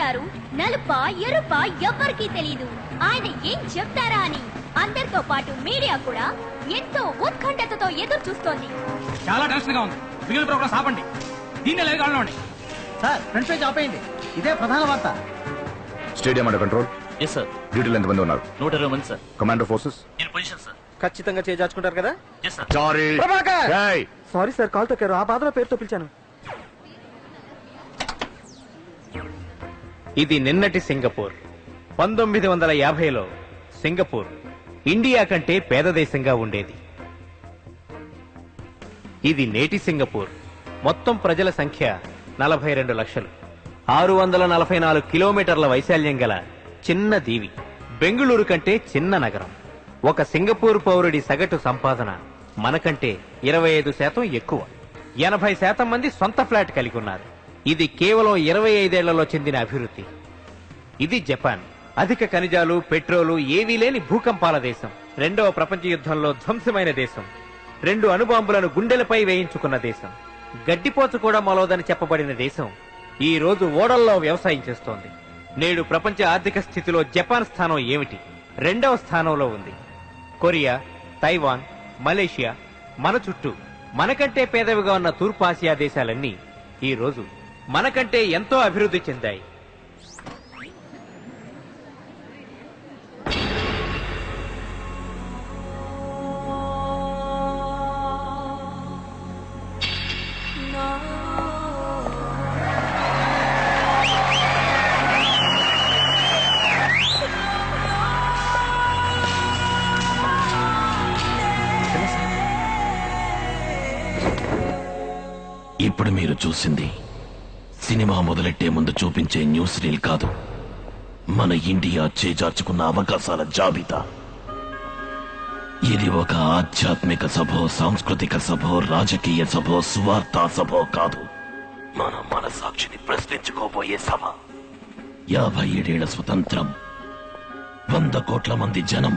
వచ్చారు. నలుప ఎరుప ఎవ్వరికీ తెలీదు. ఆయన ఏం చెప్తారా అని అందరితో పాటు మీడియా కూడా ఎంతో ఉత్కంఠతతో ఎదురు చూస్తోంది. చాలా టెన్షన్ గా ఉంది. మిగిలిన ప్రోగ్రామ్స్ ఆపండి. దీన్ని లేదండి సార్. ఫ్రంట్ పేజ్ ఆపేయండి. ఇదే ప్రధాన వార్త. Stadium under control. Yes sir. డ్యూటీలో ఎంతమంది ఉన్నారు? 120 మంది sir. Commander forces in position sir. ఖచ్చితంగా చేజార్చుకుంటారు కదా? Yes sir. Sorry sir, call తొక్కారు. ఆ బాధలో పేరుతో పిలిచాను. ఇది నిన్నటి సింగపూర్. 1950లో సింగపూర్ ఇండియా కంటే పేద దేశంగా ఉండేది. ఇది నేటి సింగపూర్. మొత్తం ప్రజల సంఖ్య 42 లక్షలు. 644 కిలోమీటర్ల వైశాల్యం గల చిన్న దీవి. బెంగుళూరు కంటే చిన్న నగరం. ఒక సింగపూర్ పౌరుడి సగటు సంపాదన మనకంటే 25% ఎక్కువ. 80% మంది సొంత ఫ్లాట్ కలిగి ఉన్నారు. ఇది కేవలం 25 ఏళ్లలో చెందిన అభివృద్ధి. ఇది జపాన్. అధిక ఖనిజాలు, పెట్రోలు ఏవీ లేని భూకంపాల దేశం. 2వ ప్రపంచ యుద్ధంలో ధ్వంసమైన దేశం. 2 అణుబాంబులను గుండెలపై వేయించుకున్న దేశం. గడ్డిపోచు కూడా మొలవదని చెప్పబడిన దేశం ఈ రోజు ఓడల్లో వ్యవసాయం చేస్తోంది. నేడు ప్రపంచ ఆర్థిక స్థితిలో జపాన్ స్థానం ఏమిటి? 2వ స్థానంలో ఉంది. కొరియా, తైవాన్, మలేషియా మన చుట్టూ మనకంటే పేదవిగా ఉన్న తూర్పాసియా దేశాలన్నీ ఈ రోజు మనకంటే ఎంతో అభివృద్ధి చెందాయి. ఇప్పుడు మీరు చూసింది సినిమా మొదలెట్టే ముందు చూపించే న్యూస్ రీల్ కాదు, మన ఇండియా చేజార్చుకున్న అవకాశాల జాబితా. ఇది ఒక ఆధ్యాత్మిక సభో, సాంస్కృతిక సభో, రాజకీయ సభో, సువార్తా సభో కాదు. మన మనసాక్షిని ప్రశ్నించుకోబోయే సభ. 57 స్వతంత్రం, 100 కోట్ల మంది జనం,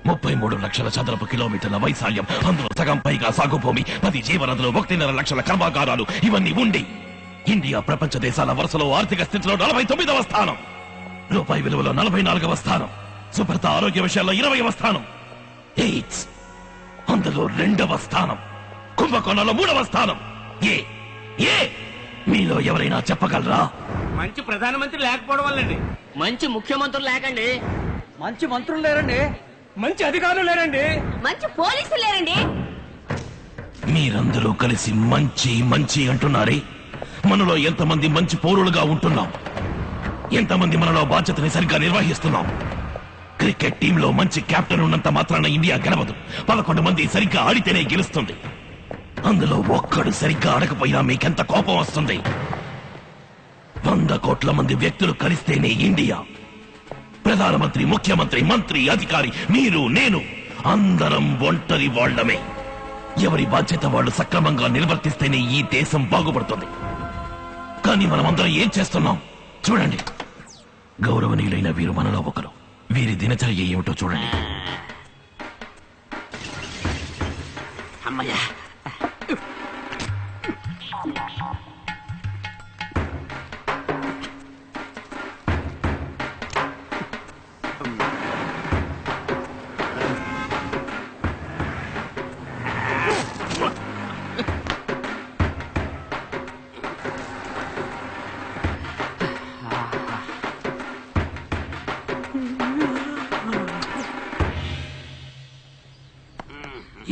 33 లక్షల చదరపు కిలోమీటర్ల వైశాల్యం, అందులో సగం పైగా సాగుభూమి, 10 జీవనదులు, 1.5 లక్షల కర్మాగారాలు, ఇవన్నీ ఉండి ఇండియా ప్రపంచ దేశాల వరుసలో ఆర్థిక స్థితిలో 49వ స్థానం, రూపాయి విలువలో 44వ స్థానం, శుభ్రత ఆరోగ్య విషయాల్లో 20వ స్థానం, ఎయిడ్స్ అందులో 2వ స్థానం, కుంభకోణంలో 3వ స్థానం. ఏ మీలో ఎవరైనా చెప్పగలరా? మంచి ప్రధానమంత్రి లేకపోవడం వల్లండి. మంచి ముఖ్యమంత్రులు లేకండి. మంచి మంత్రులు లేరండి. మంచి అధికారులు లేరండి. మంచి పోలీసులు లేరండి. మీరందరూ కలిసి మంచి మంచి అంటున్నారే, మనలో ఎంతమంది మంచి పౌరులుగా ఉంటున్నాం? ఎంతమంది మనలో బాధ్యతని సరిగ్గా నిర్వహిస్తున్నాం? క్రికెట్ టీంలో మంచి కెప్టెన్ ఉన్నంత మాత్రాన ఇండియా గెలవదు. 11 మంది సరిగ్గా ఆడితేనే గెలుస్తుంది. అందులో ఒక్కడు సరిగ్గా ఆడకపోయినా మీకెంత కోపం వస్తుంది? 100 కోట్ల మంది వ్యక్తులు కలిస్తేనే ఇండియా. ప్రధానమంత్రి, ముఖ్యమంత్రి, మంత్రి, అధికారి, మీరు, నేను అందరం ఒంటరి వాళ్లమే. ఎవరి బాధ్యత వాళ్ళు సక్రమంగా నిర్వర్తిస్తేనే ఈ దేశం బాగుపడుతుంది. కానీ మనమందరం ఏం చేస్తున్నాం చూడండి. గౌరవనీయులైన వీరు మనలో ఒకరు. వీరి దినచర్య ఏమిటో చూడండి. అమ్మయ్యా,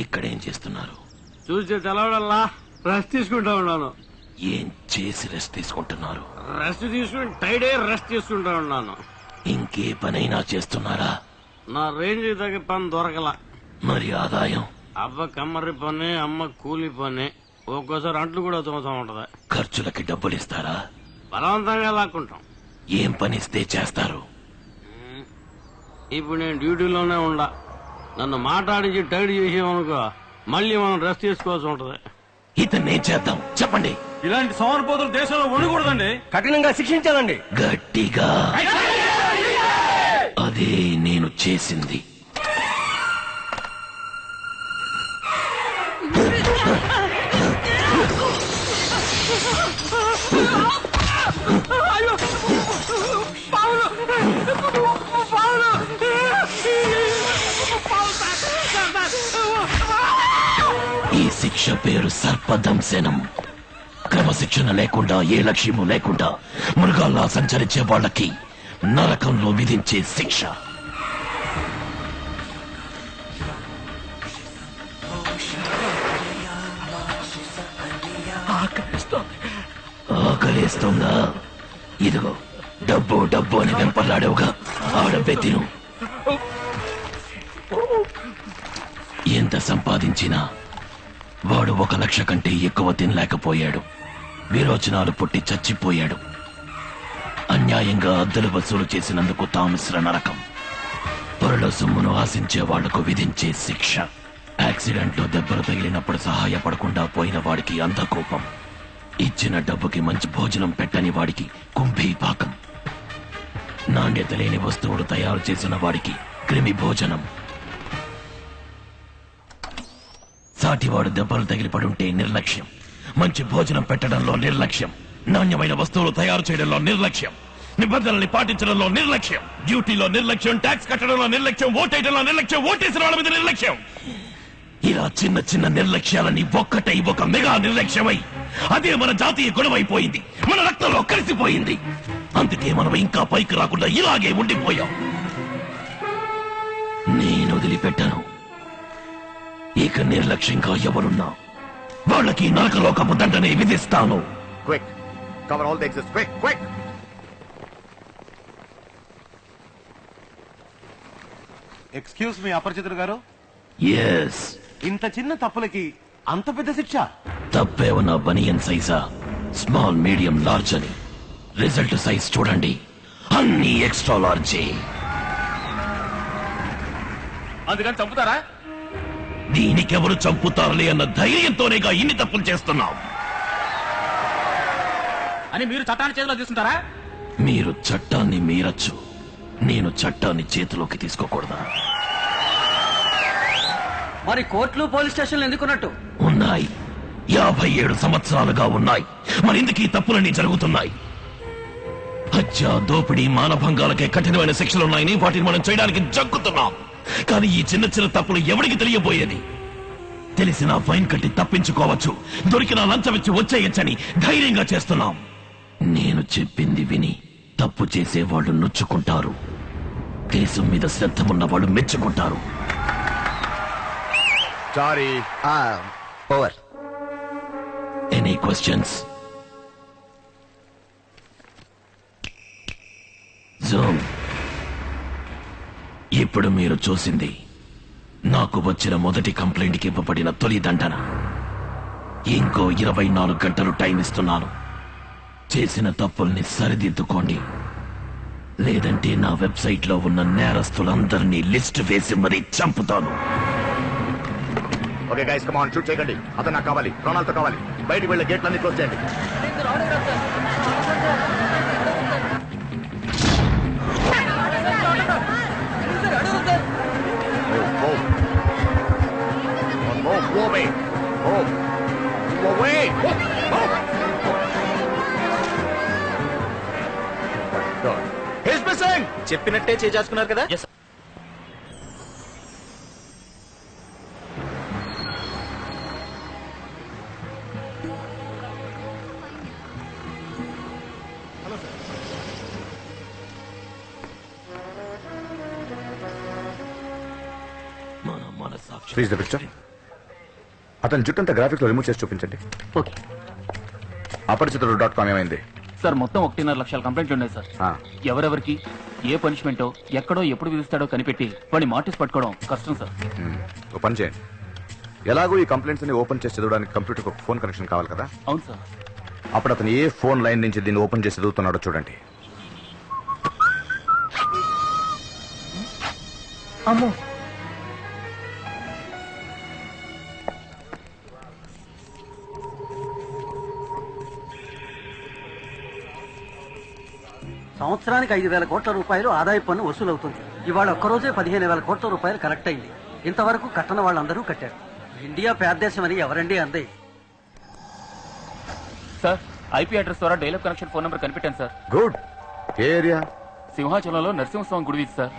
ఇక్కడేం చేస్తున్నారు? చూస్తే తెలవడల్లా రెస్ట్ తీసుకుంటా ఉన్నాను. ఏం చేసి రెస్ట్ తీసుకుంటున్నారు? రెస్ట్ తీసుకుని టైడే రెస్ట్ తీసుకుంటా ఉన్నాను. ఇంకే పనైనా చేస్తున్నారా? నా రేంజ్ తగ్గ పని దొరకలా. మరి ఆదాయం? అబ్బ కమ్మరి పని, అమ్మ కూలి పని, ఒక్కోసారి అంట్లు కూడా తోమతా ఉంటది. ఖర్చులకి డబ్బులు ఇస్తారా? బలవంతంగా లాక్కుంటాం. ఏం పనిస్తే చేస్తారు? ఇప్పుడు నేను డ్యూటీలోనే ఉండా. నన్ను మాట్లాడించి టైడ్ చేసేమనుకో మళ్ళీ మనం రెస్ట్ తీసుకోవాల్సి ఉంటది. ఇతన్నే చేద్దాం చెప్పండి. ఇలాంటి సోమరిపోతులు దేశంలో ఉండకూడదండి. కఠినంగా శిక్షించాలండి. గట్టిగా. అదే నేను చేసింది. శిక్ష పేరు సర్పదంశనం. క్రమశిక్షణ లేకుండా, ఏ లక్ష్యము లేకుండా మృగాల్లా సంచరించే వాళ్ళకి నరకంలో విధించే శిక్ష. ఆకలేస్తుందా? ఇదిగో డబ్బు డబ్బు అని వెంపర్లాడవుగా, ఆడబ్బే తిను. ఎంత సంపాదించినా వాడు 1 లక్ష కంటే ఎక్కువ తినలేకపోయాడు. విరోచనాలు పుట్టి చచ్చిపోయాడు. అన్యాయంగా అద్దెలు వసూలు చేసినందుకు తామిశ్ర నరకం. పరుల సొమ్మును ఆశించే వాళ్లకు విధించే శిక్ష. యాక్సిడెంట్లో దెబ్బలు తగిలినప్పుడు సహాయపడకుండా పోయిన వాడికి అంధకోపం. ఇచ్చిన డబ్బుకి మంచి భోజనం పెట్టని వాడికి కుంభీపాకం. నాణ్యత లేని వస్తువులు తయారు చేసిన వాడికి క్రిమి భోజనం. సాటివాడు దెబ్బలు తగిలి పడుంటే నిర్లక్ష్యం. మంచి భోజనం పెట్టడంలో నిర్లక్ష్యం. నాణ్యమైన వస్తువులు తయారు చేయడంలో నిర్లక్ష్యం. నిబంధనల్ని పాటించడంలో నిర్లక్ష్యం. డ్యూటీలో నిర్లక్ష్యం. ట్యాక్స్ కట్టడంలో నిర్లక్ష్యం. ఓటేయడంలో నిర్లక్ష్యం. ఓటేసిన వాళ్ళ మీద నిర్లక్ష్యం. ఇలా చిన్న చిన్న నిర్లక్ష్యాలని ఒక్కటై ఒక మెగా నిర్లక్ష్యమై అదే మన జాతీయ గొడవైపోయింది. మన రక్తంలో కలిసిపోయింది. అందుకే మనం ఇంకా పైకి రాకుండా ఇలాగే ఉండిపోయాం. నేను వదిలిపెట్టాను. ఇక నిర్లక్ష్యంగా ఎవరున్నా వాళ్ళకి నరకలోకపు దండనే విధిస్తాను. Quick. Cover all the exits. Quick, quick. Excuse me అపరిచితుడు గారు, ఎస్. ఇంత చిన్న తప్పులకి అంత పెద్ద శిక్ష? తప్పేమన్నా బనియన్ సైజా, స్మాల్, మీడియం, లార్జ్ అని రిజల్ట్ సైజ్ చూడండి, అన్ని ఎక్స్ట్రా లార్జే. అందుకని చంపుతారా? దీనికెవరు చంపుతారులే అన్న ధైర్యంతోనేగా ఇన్ని తప్పులు చేస్తున్నాం. అని మీరు చట్టాన్ని చేతిలో తీసుకుంటారా? మీరు చట్టాన్ని మీరచ్చు, నేను చట్టాన్ని చేతిలోకి తీసుకోకూడదా? మరి కోర్టులు పోలీస్ స్టేషన్లు ఎందుకున్నట్టు? ఉన్నాయి. 57 సంవత్సరాలుగా ఉన్నాయి. మరి ఎందుకు ఈ తప్పులన్నీ జరుగుతున్నాయి? హత్య, దోపిడీ, మానభంగాలకే కఠినమైన శిక్షలున్నాయని వాటిని మనం చేయడానికి జగ్గుతున్నాం. కానీ ఈ చిన్న చిన్న తప్పులు ఎవరికి తెలియబోయేది? తెలిసినా ఫైన్ కట్టి తప్పించుకోవచ్చు, దొరికినా లంచమిచ్చి వచ్చేయచ్చని ధైర్యంగా చేస్తున్నాం. నేను చెప్పింది విని తప్పు చేసేవాళ్ళు నొచ్చుకుంటారు. దేశం మీద శ్రద్ధ ఉన్న వాళ్ళు మెచ్చుకుంటారు. Sorry. Over. Any questions? Zoom. ఇప్పుడు మీరు చూసింది నాకు వచ్చిన మొదటి కంప్లైంట్కి ఇవ్వబడిన తొలి దండన. ఇంకో 24 గంటలు టైం ఇస్తున్నాను. చేసిన తప్పుల్ని సరిదిద్దుకోండి, లేదంటే నా వెబ్సైట్ లో ఉన్న నేరస్తులందరినీ లిస్ట్ వేసి మరీ చంపుతాను. Okay guys, come on, shoot చేయకండి. అతను నాకు కావాలి, ప్రాణాలతో కావాలి. బయటికి వెళ్ళే గేట్లన్నీ క్లోజ్ చేయండి. చెప్పినట్టే చేసుకున్నారు కదా? Please the picture. అతని జుట్టంతా గ్రాఫిక్స్ లో రిమూవ్ చేసి చూపించండి. ఓకే అపరిచితుడు.com ఏమైంది సార్? మొత్తం 1.5 లక్షల కంప్లైంట్లు ఉన్నాయి సార్. ఎవరెవరికి ఏ పనిష్మెంటో ఎక్కడో ఎప్పుడు విధిస్తాడో కనిపెట్టి వాడిని మార్టిస్ పట్టుకోవడం కష్టం సార్. ఓ పని చేయండి. ఎలాగో ఈ కంప్లైంట్స్ ని ఓపెన్ చేసి చదవడానికి కంప్యూటర్ ఒక ఫోన్ కనెక్షన్ కావాలి కదా? అవును సార్. అప్పుడు అతను ఏ ఫోన్ లైన్ నుంచి దీన్ని ఓపెన్ చేసి చదువుతున్నాడో చూడండి. అమ్మో, సంవత్సరానికి 5,000 కోట్ల రూపాయలు ఆదాయ పన్ను వసూలవుతుంది. ఇవాళ ఒక్కరోజే 15,000 కోట్ల రూపాయలు కలెక్ట్ అయింది. ఇంతవరకు కట్టన వాళ్ళందరూ కట్టారు. ఇండియా పేదదేశం అని ఎవరండి అందే? సార్, ఐపీ అడ్రస్ ద్వారా డైలాగ్ కనెక్షన్ ఫోన్ నంబర్ కనిపెట్టాను సార్. గుడ్. ఏ ఏరియా? సింహాచలంలో నరసింహస్వామి గుడి వీధి సార్.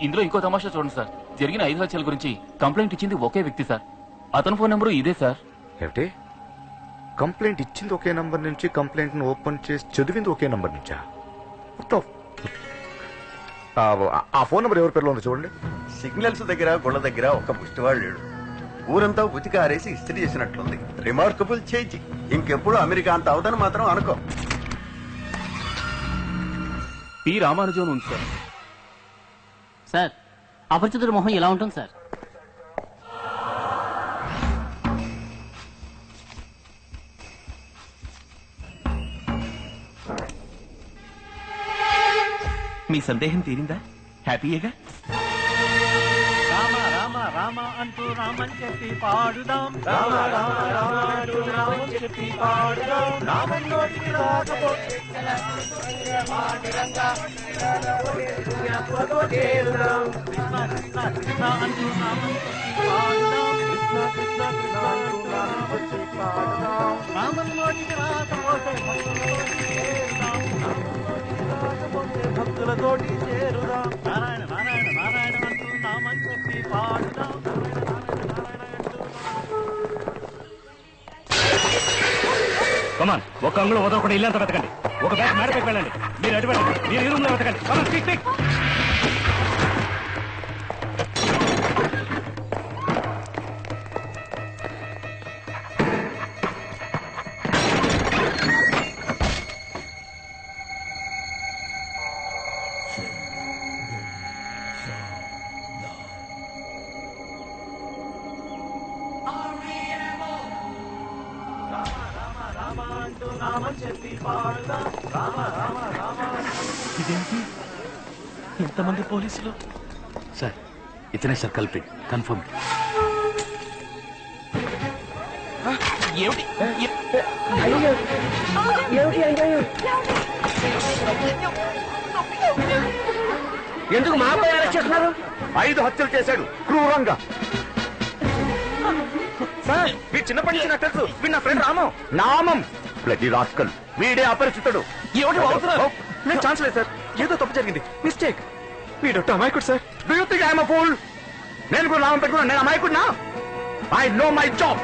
ఇందులో ఇంకో తమాషా చూడండి సార్. జరిగిన 5 హత్యల గురించి కంప్లైంట్ ఇచ్చింది ఒకే వ్యక్తి సార్. అతని ఫోన్ నెంబరు ఇదే సార్. ఏమిటి కంప్లైంట్ ఇచ్చింది ఒకే నంబర్ నుంచి, కంప్లైంట్ ను ఓపెన్ చేసి చదివింది ఒకే నంబర్ నుంచా? What the- ఆ ఫోన్ నెంబర్ ఎవరి పేరులో ఉంది చూడండి. సిగ్నల్స్ దగ్గర గుళ్ళ దగ్గర ఒక ముష్టివాడు లేడు. ఊరంతా ఉతికి ఆరేసి ఇస్త్రీ చేసినట్లుంది. Remarkable change. ఇంకెప్పుడు అమెరికా అంత అవదని మాత్రం అనుకో. పి రామానుజం ఉంది సార్. సార్ అపరిచితుడి మొహం ఇలా ఉంటుంది సార్. మీ సందేహం తీరిందా? హ్యాపీయేగా? రామ రామ రామ అంటూ రామని చెప్పి పాడుదాం, రామ రామ రామ అంటూ రామని చెప్పి పాడుదాం, రామని నోటికి రాకపోతే కృష్ణ కృష్ణ కృష్ణ అంటూ రామని చెప్పి పాడుదాం, కృష్ణ కృష్ణ కృష్ణ అంటూ రామని చెప్పి పాడుదాం, రామని నోటికి రాకపోతే భక్తులతోటి చేరుదాం, నారాయణ నారాయణ నారాయణ అంటూ నామని చెప్పి పాడుదాం. కమాన్, ఒక అంగుళం వదలకుండా ఇల్లంతా వెతకండి. ఒక బ్యాగ్ మేడపైకి వెళ్ళండి. మీరు అటు వెళ్ళండి. మీరు ఈ రూమ్ లో వెతకండి. కమాన్, క్విక్ క్విక్. ఇదేంటి ఎంతమంది పోలీసులు? సార్ ఇతనే సార్ కల్పిట్, కన్ఫర్మ్. ఏమిటి? ఎందుకు మా అబ్బాయి అరెస్ట్ చేస్తున్నారు? 5 హత్యలు చేశాడు క్రూరంగా. సార్ మీ చిన్నప్పటి నుంచి నాకు తెలుసు. వీడు నా ఫ్రెండ్ రాము. నామం బ్లడీ రాస్కల్. వీడే అపరిచితుడు. ఏమిటి వాగుతున్నారు? నేను ఛాన్స్ లేదు సార్. ఏదో తప్పు జరిగింది, మిస్టేక్. వీడొట్టు అమాయకుడు sir. Do you think I'm a fool? నేను కూడా నామం పెట్టుకున్నాను. నేను అమాయకుడినా? I know my job.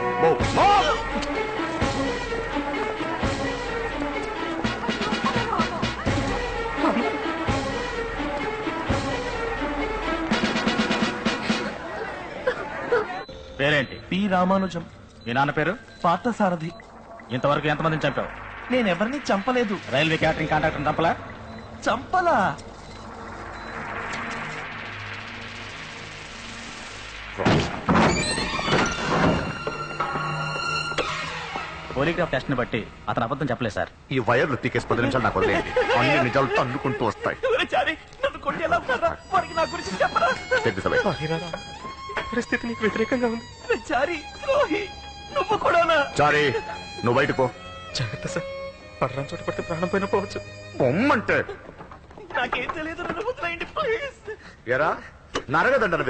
పేరేంటి? పి రామానుజం. మీ నాన్న పేరు? పార్థసారథి. ఇంతవరకు ఎంతమందిని చంపావు? నేనెవరిని చంపలేదు. రైల్వే క్యాటరింగ్ కాంట్రాక్టర్ చంపలా? చంపలా? పోలీగ్రాఫ్ టెస్ట్ ని బట్టి అతను అబద్ధం చెప్పలేదు సార్. ఈ వైర్లు తీకేసి 10 నిమిషాలు నాకు వదిలేయండి. అన్ని నిజాలు తన్నుకుంటూ వస్తాయి. నన్ను కొట్టేలా ఉన్నారా? వారికి నా గురించి చెప్పరా? పరిస్థితి నీకు వ్యతిరేకంగా ఉంది. చారి ద్రోహి, నువ్వు కూడానా? చారీ, నువ్వు బయటకు పో. జాగ్రత్త సార్. పడరాని చోట పడితే ప్రాణం పోయినా పోవచ్చు. పొమ్మంటే నాకేం తెలియదు, నన్ను వదిలేయండి ప్లీజ్. ఎరా నరగదండన